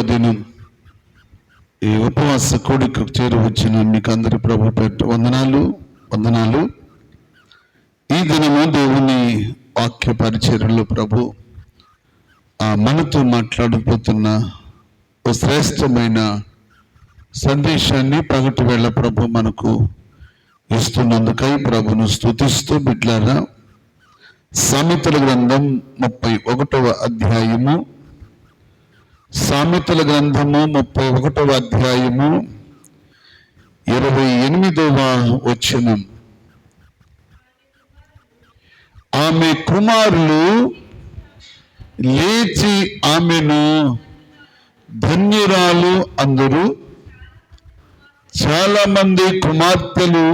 దినం ఈ ఉపవాస కోడికకు చేరువచ్చిన మీకు అందరి ప్రభు పేరు వందనాలు. ఈ దినము దేవుని వాక్య పరిచర్యలో ప్రభు మనతో మాట్లాడిపోతున్న ఒక శ్రేష్టమైన సందేశాన్ని పగటి వేళ ప్రభు మనకు ఇస్తున్నందుకై ప్రభును స్తుతిస్తూ బిడ్లారా, సామెతల గ్రంథం 31వ అధ్యాయము, సామెతల గ్రంథము 31వ అధ్యాయము 28వ వచనం. ఆమె కుమారులు లేచి ఆమెను ధన్యురాలు అందరూ. చాలా మంది కుమార్తెలు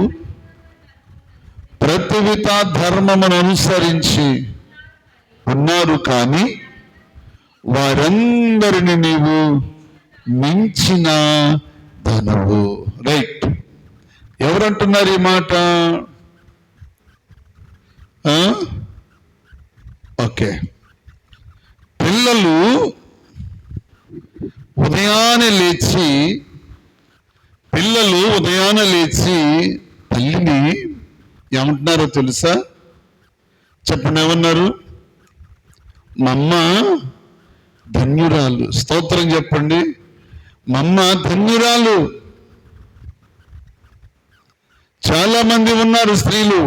ప్రతివిత ధర్మమును అనుసరించి ఉన్నారు, కానీ వారందరిని నీవు మించిన ధనవు. రైట్, ఎవరంటున్నారు ఈ మాట? ఓకే, పిల్లలు ఉదయాన్నే లేచి తల్లిని ఏమంటున్నారో తెలుసా? చెప్పండి, ఏమన్నారు? మమ్మ ధన్యురాలు. స్తోత్రం చెప్పండి. మమ్మ ధన్యురాలు. చాలా మంది ఉన్నారు స్త్రీలు,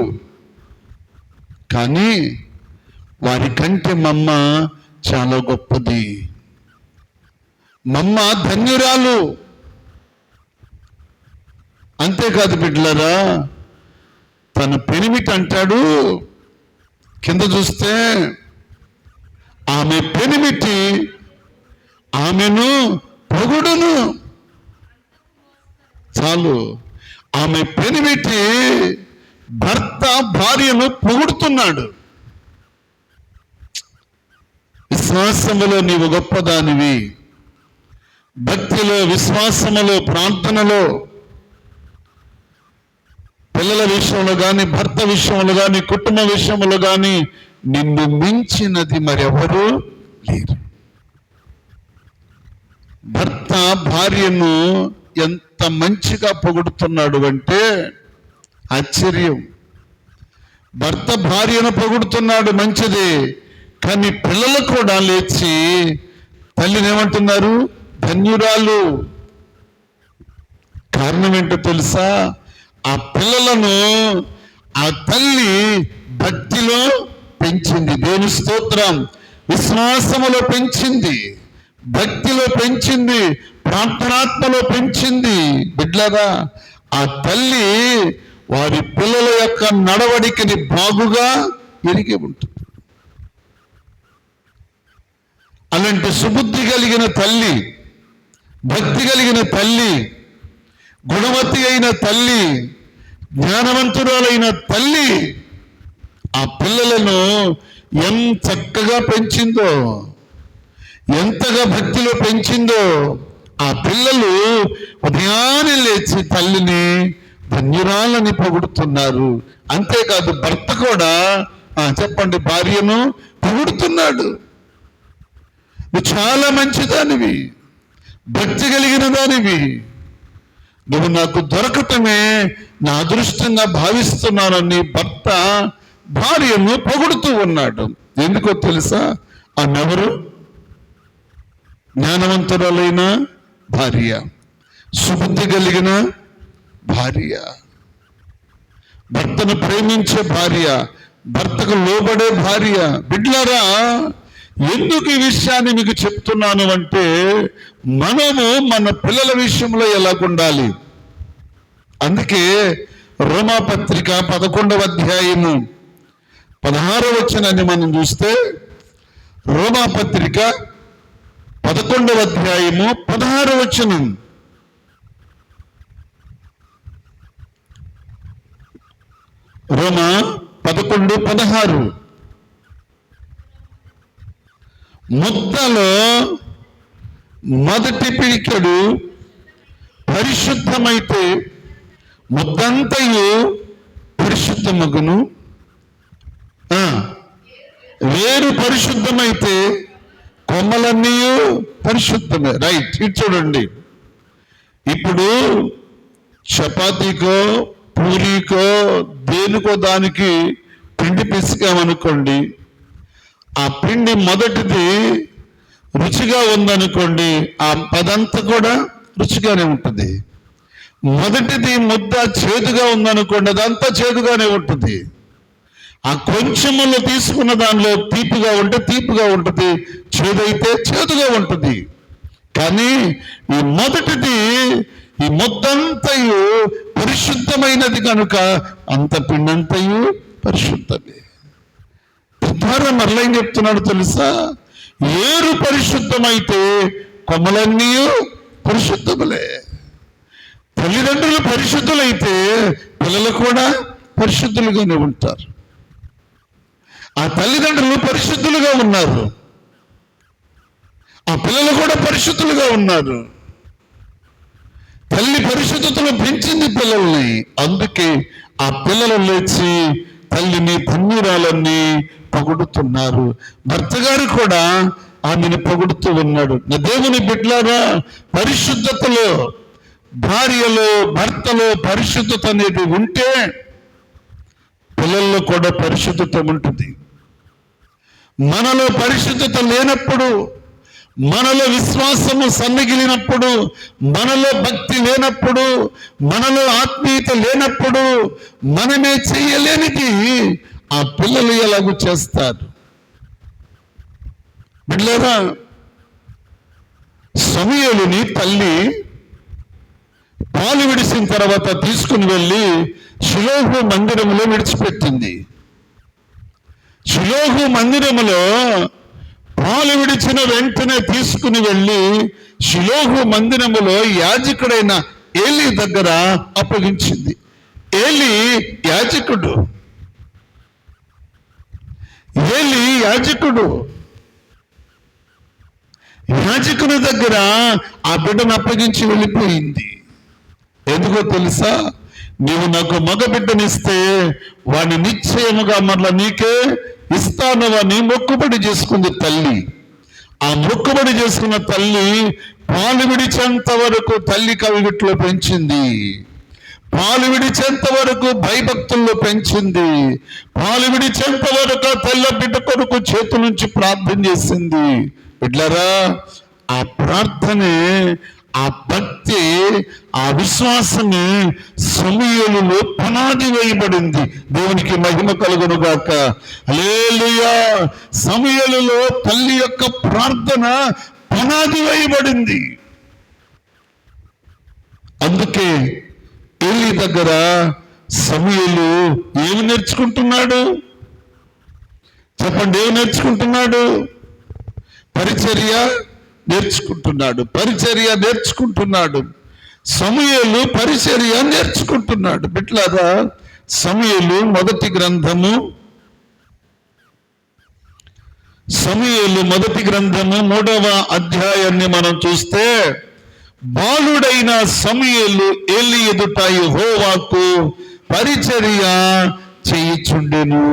కానీ వారి కంటే మమ్మ చాలా గొప్పది. మమ్మ ధన్యురాలు. అంతేకాదు బిడ్డలారా, తన పెనిమిటి అంటాడు, కింద చూస్తే ఆమె పెనిమిటి ఆమెను పొగుడును. చాలు, ఆమె పెనిమిటి భర్త భార్యను పొగుడుతున్నాడు. విశ్వాసములో నీవు గొప్పదానివి, భక్తిలో, విశ్వాసములో, ప్రార్థనలో, పిల్లల విషయంలో కానీ, భర్త విషయంలో కానీ, కుటుంబ విషయంలో కానీ నిన్ను మించినది మరెవరు లేరు. భర్త భార్యను ఎంత మంచిగా పొగుడుతున్నాడు అంటే ఆశ్చర్యం. భర్త భార్యను పొగుడుతున్నాడు, మంచిదే, కానీ పిల్లలు కూడా లేచి తల్లిని ఏమంటున్నారు? ధన్యురాలు. కారణం ఏంటో తెలుసా? ఆ పిల్లలను ఆ తల్లి భక్తిలో పెంచింది. దేవుని స్తోత్రం. విశ్వాసములో పెంచింది, భక్తిలో పెంచింది, ప్రార్థనాత్మలో పెంచింది. బిడ్డలారా, ఆ తల్లి వారి పిల్లల యొక్క నడవడికని బాగుగా ఎరిగి ఉంటుంది. అలాంటి సుబుద్ధి కలిగిన తల్లి, భక్తి కలిగిన తల్లి, గుణవతి అయిన తల్లి, జ్ఞానవంతురాలైన తల్లి ఆ పిల్లలను ఎంత చక్కగా పెంచిందో, ఎంతగా భక్తిలో పెంచిందో. ఆ పిల్లలు ఉదయాన్నే లేచి తల్లిని ధన్యురాలని పొగుడుతున్నారు. అంతేకాదు భర్త కూడా చెప్పండి, భార్యను పొగుడుతున్నాడు. నువ్వు చాలా మంచిదానివి, భక్తి కలిగిన దానివి, నువ్వు నాకు దొరకటమే నా అదృష్టంగా భావిస్తున్నానని భర్త భార్యను పొగుడుతూ ఉన్నాడు. ఎందుకో తెలుసా? ఆమెవరు? జ్ఞానవంతురాలైన భార్య, సుబుద్ధి కలిగిన భార్య, భర్తను ప్రేమించే భార్య, భర్తకు లోబడే భార్య. బిడ్డలారా, ఎందుకు ఈ విషయాన్ని మీకు చెప్తున్నాను అంటే, మనము మన పిల్లల విషయంలో ఎలాగుండాలి. అందుకే రోమాపత్రిక 11వ అధ్యాయము 16వ వచనాన్ని మనం చూస్తే, రోమాపత్రిక 11వ అధ్యాయము 16వ వచనం. రోమా 11:16. ముద్దలో మొదటి పిడికెడు పరిశుద్ధమైతే ముద్దంతయు పరిశుద్ధమగును, వేరు పరిశుద్ధమైతే కొమ్మలన్నీ పరిశుద్ధమే. రైట్. ఇది చూడండి, ఇప్పుడు చపాతీకో పూరీకో దేనికో దానికి పిండి పిసికామనుకోండి, ఆ పిండి మొదటిది రుచిగా ఉందనుకోండి, ఆ పదంతా కూడా రుచిగానే ఉంటుంది. మొదటిది ముద్ద చేదుగా ఉందనుకోండి, అదంతా చేదుగానే ఉంటుంది. ఆ కొంచెములు తీసుకున్న దానిలో తీపిగా ఉంటే తీపిగా ఉంటుంది, చేదైతే చేదుగా ఉంటుంది. కానీ ఈ మొదటిది, ఈ ముద్దంతయు పరిశుద్ధమైనది కనుక అంత పిండంతయు పరిశుద్ధమే. ద్వారా మరలా ఏం చెప్తున్నాడు తెలుసా? ఏరు పరిశుద్ధమైతే కొమ్మలన్నీ పరిశుద్ధములే. తల్లిదండ్రులు పరిశుద్ధులైతే పిల్లలు కూడా పరిశుద్ధులుగానే ఉంటారు. ఆ తల్లిదండ్రులు పరిశుద్ధులుగా ఉన్నారు, ఆ పిల్లలు కూడా పరిశుద్ధులుగా ఉన్నారు. తల్లి పరిశుద్ధతను పెంచింది పిల్లల్ని. అందుకే ఆ పిల్లలు లేచి తల్లిని ధన్యురాలని పొగుడుతున్నారు. భర్త గారు కూడా ఆమెను పొగుడుతూ ఉన్నాడు. నా దేవుని బిడ్డలారా, పరిశుద్ధతలో, భార్యలో భర్తలో పరిశుద్ధత అనేది ఉంటే పిల్లల్లో కూడా పరిశుద్ధత ఉంటుంది. మనలో పరిశుద్ధత లేనప్పుడు, మనలో విశ్వాసము సన్నగిలినప్పుడు, మనలో భక్తి లేనప్పుడు, మనలో ఆత్మీయత లేనప్పుడు, మనమే చేయలేనిది ఆ పిల్లలు ఎలాగూ చేస్తారు. బిడ్డలారా, సమూయేలుని తల్లి పాలు విడిసిన తర్వాత తీసుకుని వెళ్ళి షిలోహు మందిరంలో విడిచిపెట్టింది. షిలోహు మందిరములో పాలు విడిచిన వెంటనే తీసుకుని వెళ్ళి షిలోహు మందిరములో యాజకుడైన ఏలీ దగ్గర అప్పగించింది. ఏలీ యాజకుడు, ఏలీ యాజకుడు. యాజకుని దగ్గర ఆ బిడ్డను అప్పగించి వెళ్ళిపోయింది. ఎందుకో తెలుసా? నీవు నాకు మగ బిడ్డనిస్తే వాడిని నిశ్చయముగా మరలా నీకే ఇస్తాను అని మొక్కుబడి చేసుకుంది తల్లి. ఆ మొక్కుబడి చేసుకున్న తల్లి పాలు విడిచేంత వరకు తల్లి కవిగిట్లో పెంచింది, పాలు విడిచేంత వరకు భయభక్తుల్లో పెంచింది, పాలు విడిచేంత వరకు తెల్ల బిడ్డ కొరకు చేతుల నుంచి ప్రార్థన చేసింది. బిడ్డలారా, ఆ ప్రార్థనే, ఆ భక్తి, ఆ విశ్వాసమే సమూయేలులో పునాది వేయబడింది. దేవునికి మహిమ కలుగును గాక. హల్లెలూయా. సమూయేలులో తల్లి యొక్క ప్రార్థన పునాది వేయబడింది. అందుకే ఏలీ దగ్గర సమూయేలు ఏమి నేర్చుకుంటున్నాడు చెప్పండి? ఏమి నేర్చుకుంటున్నాడు? పరిచర్య నేర్చుకుంటున్నాడు. పరిచర్య నేర్చుకుంటున్నాడు. సమూయేలు పరిచర్య నేర్చుకుంటున్నాడు. బిడ్డలారా, సమూయేలు మొదటి గ్రంథము 3వ అధ్యాయాన్ని మనం చూస్తే, బాలుడైన సమూయేలు ఏలీ ఎదుట యెహోవాకు పరిచర్య చేయుచుండెను.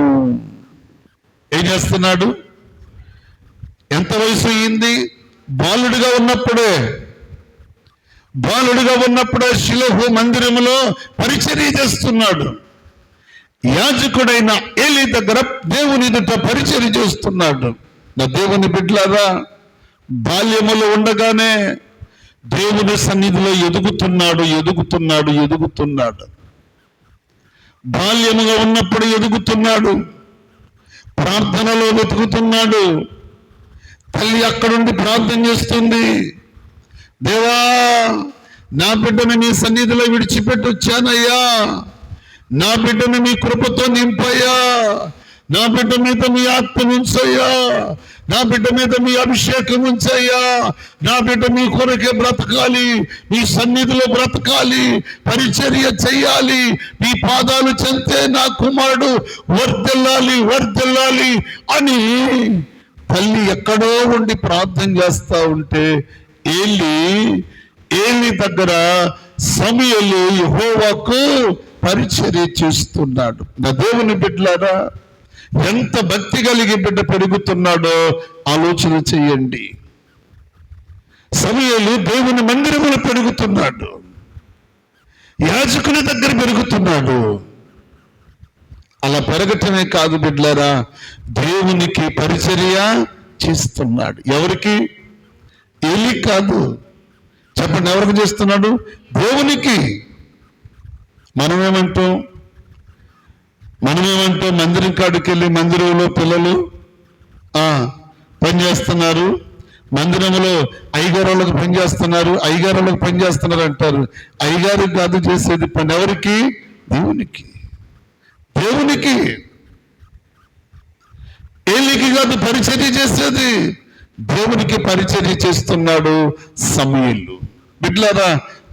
ఏం చేస్తున్నాడు? ఎంత వయసు అయింది? బాలుడిగా ఉన్నప్పుడే షిలోహు మందిరములో పరిచర్య చేస్తున్నాడు. యాజకుడైన ఏలీ దగ్గర దేవుని ఎదుట పరిచర్య చేస్తున్నాడు. నా దేవుని బిడ్డలారా, బాల్యములో ఉండగానే దేవుని సన్నిధిలో ఎదుగుతున్నాడు. బాల్యముగా ఉన్నప్పుడు ఎదుగుతున్నాడు, ప్రార్థనలో వెతుకుతున్నాడు. తల్లి అక్కడుండి ప్రార్థన చేస్తుంది, దేవా, నా బిడ్డను నీ సన్నిధిలో విడిచిపెట్టి వచ్చానయ్యా, నా బిడ్డను మీ కృపతో నింపయ్యా, నా బిడ్డ మీద మీ ఆత్మ ఉంచయ్యా, నా బిడ్డ మీద మీ అభిషేకం ఉంచయ్యా, నా బిడ్డ మీ కొరకే బ్రతకాలి, మీ సన్నిధిలో బ్రతకాలి, పరిచర్య చెయ్యాలి, మీ పాదాలు చెంతే నా కుమారుడు వర్ధిల్లాలి అని తల్లి ఎక్కడో ఉండి ప్రార్థన చేస్తా ఉంటే ఏలీ దగ్గర సమూయేలు యెహోవాకు పరిచర్య చేస్తున్నాడు. నా దేవుని బిడ్డలారా, ఎంత భక్తి కలిగి బిడ్డ పెరుగుతున్నాడో ఆలోచన చెయ్యండి. సమూయేలు దేవుని మందిరములో పెరుగుతున్నాడు, యాజకుని దగ్గర పెరుగుతున్నాడు. అలా పెరగటమే కాదు బిడ్డలారా, దేవునికి పరిచర్య చేస్తున్నాడు. ఎవరికి? ఏలీ కాదు. చెప్పండి, ఎవరికి చేస్తున్నాడు? దేవునికి. మనమేమంటాం మందిరం కాడికి వెళ్ళి మందిరంలో పిల్లలు పనిచేస్తున్నారు, మందిరంలో అయ్యగారులకు పనిచేస్తున్నారు అంటారు. అయ్యగారు కాదు చేసేది పని. ఎవరికి? దేవునికి. ఏలికి కాదు పరిచర్య చేసేది, దేవునికి పరిచర్య చేస్తున్నాడు సమూయేలు. బిడ్డలారా,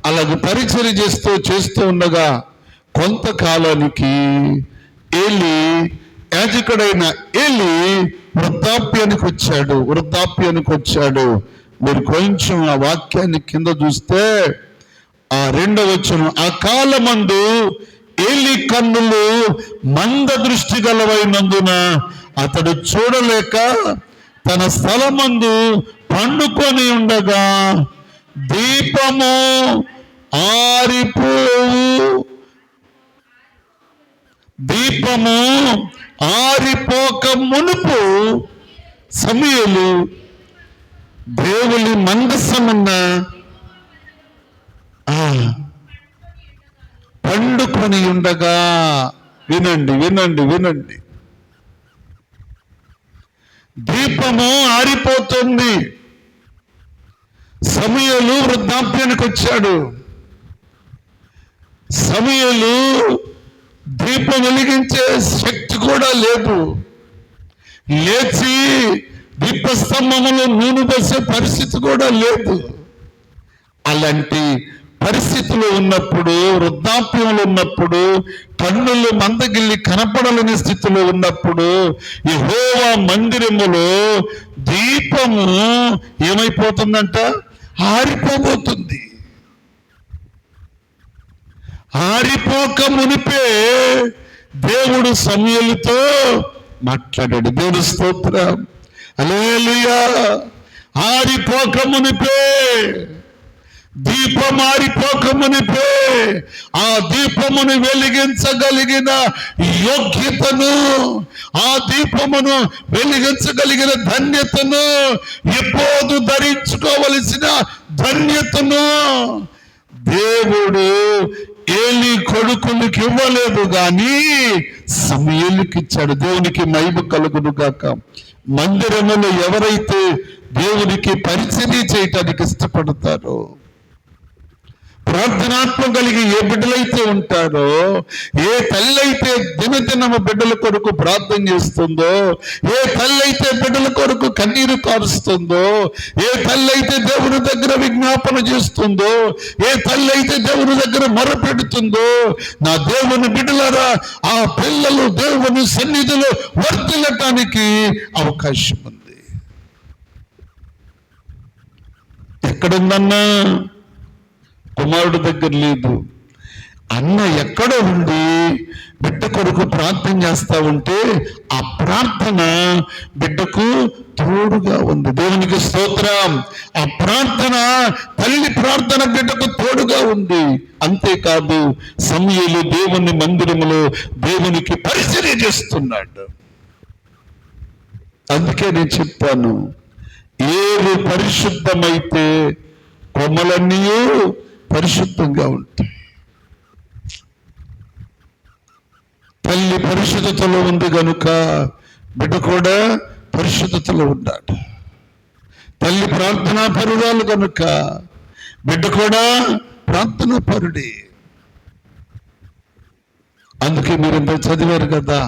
అలాగే పరిచర్య చేస్తూ ఉండగా కొంతకాలానికి యాజకుడైన ఏలీ వృద్ధాప్యానికి వచ్చాడు. మీరు కొంచెం ఆ వాక్యాన్ని కింద చూస్తే ఆ 2వ వచనం, ఆ కాలమందు ఏలీ కన్నులు మంద దృష్టి గలవైనందున అతడు చూడలేక తన స్థలమందు పండుకొని ఉండగా దీపము ఆరిపోక మునుపు సమూయేలు దేవుని మందసమున్న పండుకొని ఉండగా, వినండి, దీపము ఆరిపోతుంది. సమూయేలు వృద్ధాప్యానికి వచ్చాడు. సమూయేలు దీపం వెలిగించే శక్తి కూడా లేదు. లేచి దీపస్తంభములో నూనె పోసే పరిస్థితి కూడా లేదు. అలాంటి పరిస్థితిలో ఉన్నప్పుడు, వృద్ధాప్యంలో ఉన్నప్పుడు, కన్నులు మందగిల్లి కనపడలేని స్థితిలో ఉన్నప్పుడు యెహోవా మందిరములో దీపము ఏమైపోతుందంట? ఆరిపోబోతుంది. ఆరిపోక మునిపే దేవుడు సమూయేలుతో మాట్లాడాడు. దేవుడు స్తోత్రం, హల్లెలూయా. ఆరిపోక మునిపే, దీపం ఆరిపోక మునిపే ఆ దీపమును వెలిగించగలిగిన యోగ్యతను, ఆ దీపమును వెలిగించగలిగిన ధన్యతను, ఎప్పుడు ధరించుకోవలసిన ధన్యతను దేవుడు ఏలీ కొడుకులకు ఇవ్వలేదు కానీ సమూయేలుకి ఇచ్చాడు. దేవునికి మహిమ కలుగును గాక. మందిరములో ఎవరైతే దేవునికి పరిచర్య చేయటానికి ఇష్టపడతారో, ప్రార్థనాత్మ కలిగి ఏ బిడ్డలైతే ఉంటారో, ఏ తల్లి అయితే దినదినము బిడ్డల కొరకు ప్రార్థన చేస్తుందో, ఏ తల్లి అయితే బిడ్డల కొరకు కన్నీరు కారుస్తుందో, ఏ తల్లి అయితే దేవుని దగ్గర విజ్ఞాపన చేస్తుందో, ఏ తల్లి అయితే దేవుని దగ్గర మొరపెడుతుందో, నా దేవుని బిడ్డలారా, ఆ పిల్లలు దేవుని సన్నిధిలో వర్ధిల్లటానికి అవకాశం ఉంది. ఎక్కడుందన్నా? కుమారుడు దగ్గర లేదు. అన్న ఎక్కడో ఉండి బిడ్డ కొరకు ప్రార్థన చేస్తా ఉంటే ఆ ప్రార్థన బిడ్డకు తోడుగా ఉంది. దేవునికి స్తోత్రం. ఆ ప్రార్థన, తల్లి ప్రార్థన బిడ్డకు తోడుగా ఉంది. అంతేకాదు, సమూయేలు దేవుని మందిరములో దేవునికి పరిచర్య చేస్తున్నాడు. అందుకే నేను చెప్పాను, ఏది పరిశుద్ధమైతే కొమ్మలన్నీ పరిశుద్ధంగా ఉంటాయి. తల్లి పరిశుద్ధతలో ఉంది కనుక బిడ్డ కూడా పరిశుద్ధతలో ఉన్నాడు. తల్లి ప్రార్థనా పరురాలు కనుక బిడ్డ కూడా ప్రార్థనా పరుడే. అందుకే మీరు ఇంత చదివారు కదా,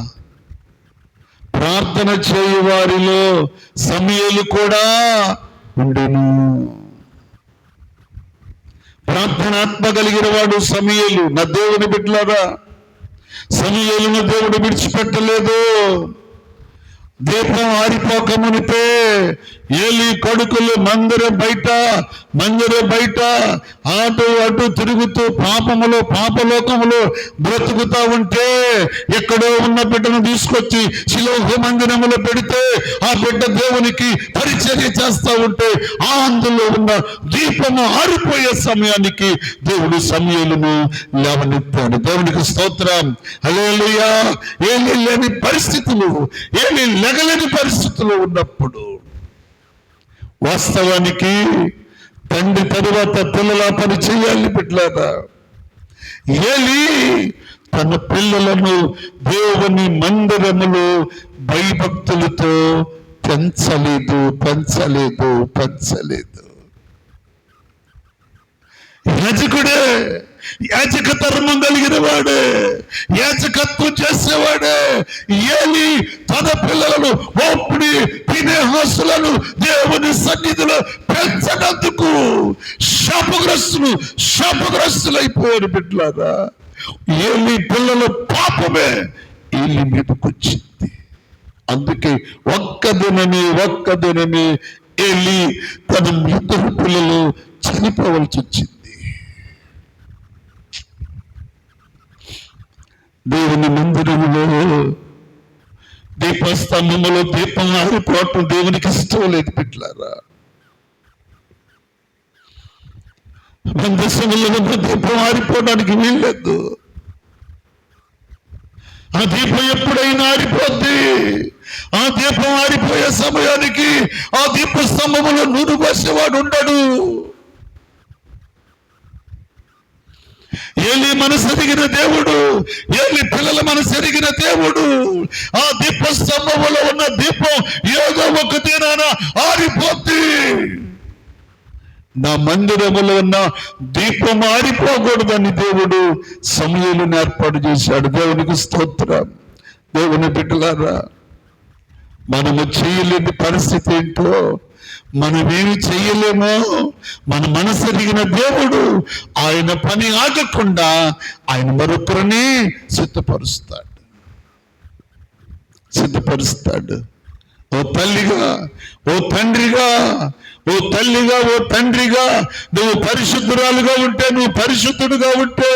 ప్రార్థన చేయు వారిలో సమూయేలు కూడా ఉండెను. ప్రార్థనాత్మ కలిగిన వాడు సమూయేలు. నా దేవుని బిడ్డలారా, సమూయేలును దేవుడు విడిచిపెట్టలేదు. దీపం ఆరిపోకమునిపే ఏలి కొడుకులు మందిరం బయట అటు తిరుగుతూ పాపలోకములో బ్రతుకుతా ఉంటే ఎక్కడో ఉన్న బిడ్డను తీసుకొచ్చి శిలోహ మందిరములో పెడితే ఆ బిడ్డ దేవునికి పరిచర్య చేస్తా ఉంటే అందులో ఉన్న దీపము ఆరిపోయే సమయానికి దేవుడు సమూయేలును లేవనెత్తాడు. దేవునికి స్తోత్రం. హల్లెలూయా. ఏలి లేని పరిస్థితులు, ఏలి లెగలేని పరిస్థితుల్లో ఉన్నప్పుడు వాస్తవానికి తండ్రి తరువాత పిల్లల పని చేయాలి బిడ్డలారా. ఏలి తన పిల్లలను దేవుని మందిరములో భయభక్తులతో పెంచలేదు. యాజకుడే, యాజక ధర్మం కలిగిన వాడే, యాజకత్వం చేసేవాడే ఏలి తన పిల్లలను ఒప్పుడు ఫీనెహాసులను దేవుని సన్నిధిలో పెంచనందుకు శాపగ్రస్తులైపోయారు బిడ్డలారా. ఏలి పిల్లల పాపమే ఏలి మీదకొచ్చింది. అందుకే ఒక్క దినమే ఏలి తన ఇద్దరు పిల్లలు చనిపోవలసి వచ్చింది. దేవుని మందిరములో దీపస్తంభములో దీపం ఆరిపోవటం దేవునికి ఇష్టం లేదు బిడ్డలారా. మందసములో ఉన్న దీపం ఆరిపోవడానికి వీల్లేదు. ఆ దీపం ఎప్పుడైనా ఆరిపోద్ది. ఆ దీపం ఆరిపోయే సమయానికి ఆ దీపస్తంభములో నూనె పోసేవాడు ఉండడు. ఏలి మనసు ఎరిగిన దేవుడు, ఏలి పిల్లల మనసు ఎరిగిన దేవుడు ఆ దీపస్తంభంలో ఉన్న దీపం ఏదో ఒక దినాన ఆరిపోద్ది. నా మందిరములో ఉన్న దీపం ఆరిపోకూడదని దేవుడు సమూయేలుని ఏర్పాటు చేశాడు. దేవునికి స్తోత్రం. దేవుని బిడ్డలారా, మనము చేయలేని పరిస్థితి ఏంటో, మనమేమి చెయ్యలేమో మన మనసు ఎరిగిన దేవుడు ఆయన పని ఆగకుండా ఆయన మరొకరిని సిద్ధపరుస్తాడు. ఓ తల్లిగా, ఓ తండ్రిగా, నువ్వు పరిశుద్ధురాలుగా ఉంటే, నువ్వు పరిశుద్ధుడుగా ఉంటే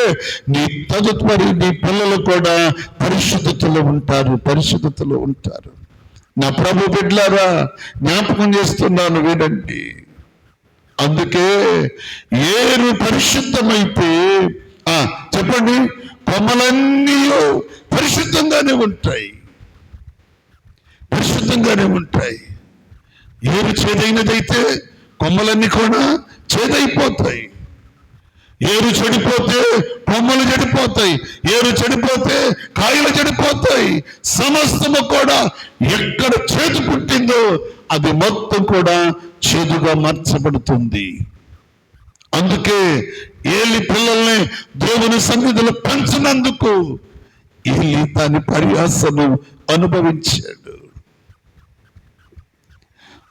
నీ తదుపరి నీ పిల్లలు కూడా పరిశుద్ధతలో ఉంటారు. నా ప్రభు బిడ్డలారా, జ్ఞాపకం చేస్తున్నాను వినండి. అందుకే ఏరు పరిశుద్ధమైతే చెప్పండి, కొమ్మలన్నీ పరిశుద్ధంగానే ఉంటాయి. ఏరు చేదైనదైతే కొమ్మలన్నీ కూడా చేదైపోతాయి. ఏరు చెడిపోతే కొమ్మలు చెడిపోతాయి, ఏరు చెడిపోతే కాయలు చెడిపోతాయి. సమస్తము కూడా ఎక్కడ చేదు పుట్టిందో అది మొత్తం కూడా చేదుగా మార్చబడుతుంది. అందుకే ఏలి పిల్లల్ని దేవుని సన్నిధిలో పెంచినందుకు ఏలి దాని పర్యాసను అనుభవించాడు.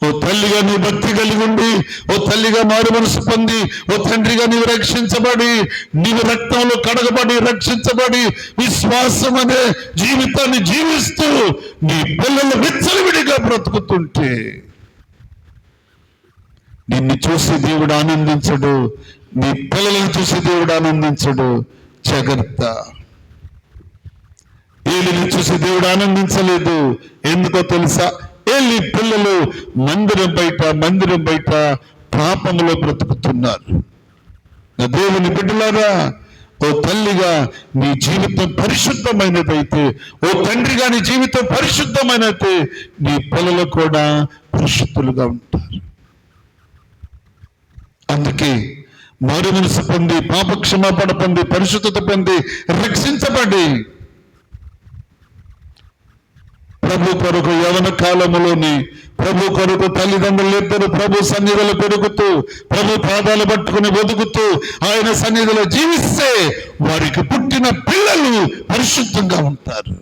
ఓ తల్లిగా నీ భక్తి కలిగి ఉండి, ఓ తల్లిగా మారు మనసు పొంది, ఓ తండ్రిగా నీవు రక్షించబడి, నీవు రక్తంలో కడగబడి రక్షించబడి విశ్వాసం అనే జీవితాన్ని జీవిస్తూ నీ పిల్లలు విచ్చలవిడిగా బ్రతుకుతుంటే నిన్ను చూసి దేవుడు ఆనందించడు, నీ పిల్లలను చూసి దేవుడు ఆనందించడు. జాగ్రత్త. ఏలిని చూసి దేవుడు ఆనందించలేదు. ఎందుకో తెలుసా? ఏలి పిల్లలు మందిరం బయట పాపములో బ్రతుకుతున్నారు. దేవుని బిడ్డలారా, ఓ తల్లిగా నీ జీవితం పరిశుద్ధమైనదైతే, ఓ తండ్రిగా నీ జీవితం పరిశుద్ధమైనదైతే నీ పిల్లలు కూడా పరిశుద్ధులుగా ఉంటారు. అందుకే మారు మనసు పొంది, పాపక్షమాపణ పొంది, పరిశుద్ధత పొంది, రక్షించబడి ప్రభు కొరకు యవన కాలములోని ప్రభు కొరకు తల్లిదండ్రులు ఇద్దరు ప్రభు సన్నిధిలో పెరుగుతూ, ప్రభు పాదాలు పట్టుకుని బతుకుతూ ఆయన సన్నిధిలో జీవిస్తే వారికి పుట్టిన పిల్లలు పరిశుద్ధంగా ఉంటారు.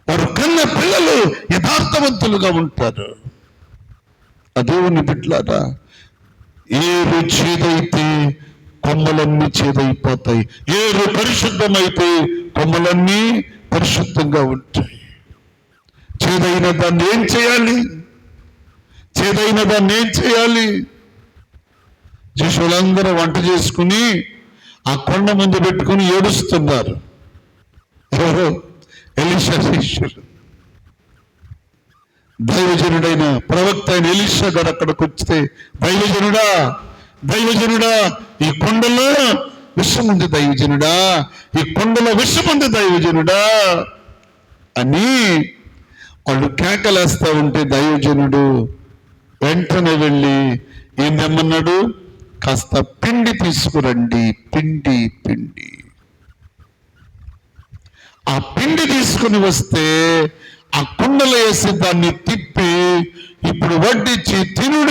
వారు కన్న పిల్లలు యథార్థవంతులుగా ఉంటారు. దేవుని బిడ్డలారా, ఏరు చేదైతే కొమ్మలన్నీ చేదైపోతాయి, ఏరు పరిశుద్ధమైతే కొమ్మలన్నీ పరిశుద్ధంగా ఉంటాయి. చేదైన దాన్ని ఏం చేయాలి? చేదైన దాన్ని ఏం చేయాలి? శిష్యులందరూ వంట చేసుకుని ఆ కొండ ముందు పెట్టుకుని ఏడుస్తున్నారు. ఎవరో? ఎలీషా శిష్యులు. దైవజనుడైన ప్రవక్త అయిన ఎలీషా గారు అక్కడికి వస్తే, దైవజనుడా ఈ కొండలో విషముంది దైవజనుడా, ఈ కొండలో విషముంది దైవజనుడా అని వాళ్ళు కేకలేస్తా ఉంటే దైవజనుడు వెంటనే వెళ్ళి ఏం తెమ్మన్నాడు? కాస్త పిండి తీసుకురండి. పిండి ఆ పిండి తీసుకుని వస్తే ఆ కుండలో వేసి దాన్ని తిప్పి ఇప్పుడు వడ్డించుకుని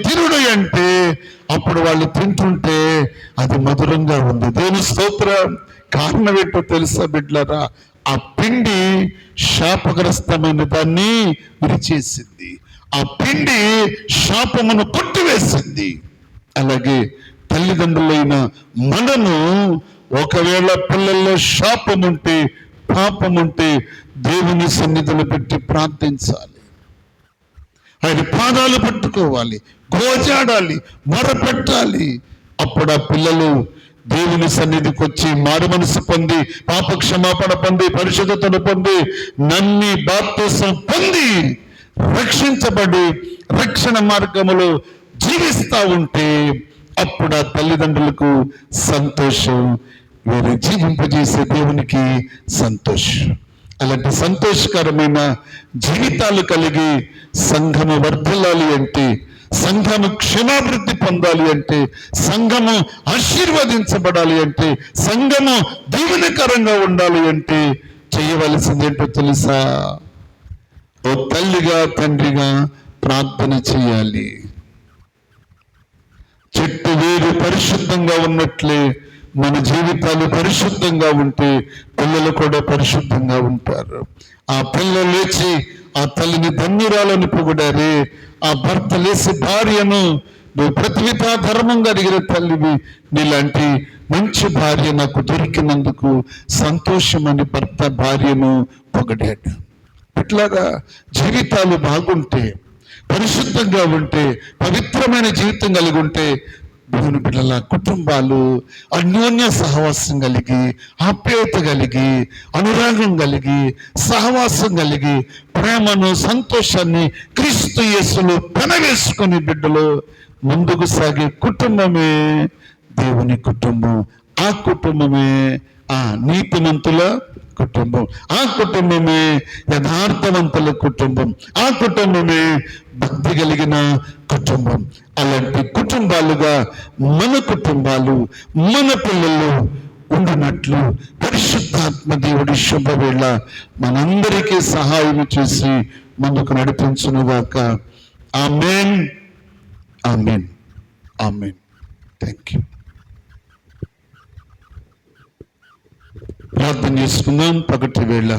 తినుడి అంటే అప్పుడు వాళ్ళు తింటుంటే అది మధురంగా ఉంది. దేవుని స్తోత్రం. కారణం ఏంటో తెలుసా బిడ్డలారా? ఆ పిండి శాపగ్రస్తమైన దాన్ని విరిచేసింది. ఆ పిండి శాపమును కొట్టివేసింది. అలాగే తల్లిదండ్రులైన మనను ఒకవేళ పిల్లల్లో శాపముంటే, పాపముంటే దేవుని సన్నిధిలో పెట్టి ప్రార్థించాలి. ఆయన పాదాలు పట్టుకోవాలి, గోజాడాలి, మొరపెట్టాలి. అప్పుడు ఆ పిల్లలు దేవుని సన్నిధికి వచ్చి మారు మనసు పొంది, పాప క్షమాపణ పొంది, పరిశుద్ధతను పొంది, నమ్మి బాప్తిసం పొంది రక్షించబడి రక్షణ మార్గములో జీవిస్తా ఉంటే అప్పుడు ఆ తల్లిదండ్రులకు సంతోషం, వీరు జీవింపజేసే దేవునికి సంతోషం. అలాంటి సంతోషకరమైన జీవితాలు కలిగి సంఘము వర్ధిల్లాలి అంటే, సంఘము క్షేమాభివృద్ధి పొందాలి అంటే, సంఘము ఆశీర్వదించబడాలి అంటే, సంఘము దీవెనకరంగా ఉండాలి అంటే చేయవలసింది ఏంటో తెలుసా? ఓ తల్లిగా తండ్రిగా ప్రార్థన చేయాలి. చెట్టు వేరు పరిశుద్ధంగా ఉన్నట్లే మన జీవితాలు పరిశుద్ధంగా ఉంటే పిల్లలు కూడా పరిశుద్ధంగా ఉంటారు. ఆ పిల్లలు లేచి ఆ తల్లిని ధన్యురాలని పొగిడారే, ఆ భర్త లేచి భార్యను, నువ్వు ప్రతివిధా ధర్మంగా అడిగిన తల్లివి, నీలాంటి మంచి భార్య నాకు దొరికినందుకు సంతోషమని భర్త భార్యను పొగిడాడు. ఇట్లాగా జీవితాలు బాగుంటే, పరిశుద్ధంగా ఉంటే, పవిత్రమైన జీవితం కలిగి ఉంటే దేవుని బిడ్డల కుటుంబాలు అన్యోన్య సహవాసం కలిగి, ఆప్యాయత కలిగి, అనురాగం కలిగి, సహవాసం కలిగి, ప్రేమను సంతోషాన్ని క్రీస్తు యేసులో పెనవేసుకుని బిడ్డలు ముందుకు సాగే కుటుంబమే దేవుని కుటుంబం. ఆ కుటుంబమే ఆ నీతిమంతుల కుటుంబం. ఆ కుటుంబమే యథార్థవంతుల కుటుంబం. ఆ కుటుంబమే భక్తి కలిగిన కుటుంబం. అలాంటి కుటుంబాలుగా మన కుటుంబాలు, మన పిల్లలు ఉండినట్లు పరిశుద్ధాత్మ దేవుడి శుభవేళ మనందరికీ సహాయం చేసి ముందుకు నడిపించునుగాక. Amen, amen, amen. Thank you. ప్రార్థన చేసుకుందాం. పగటి వేళ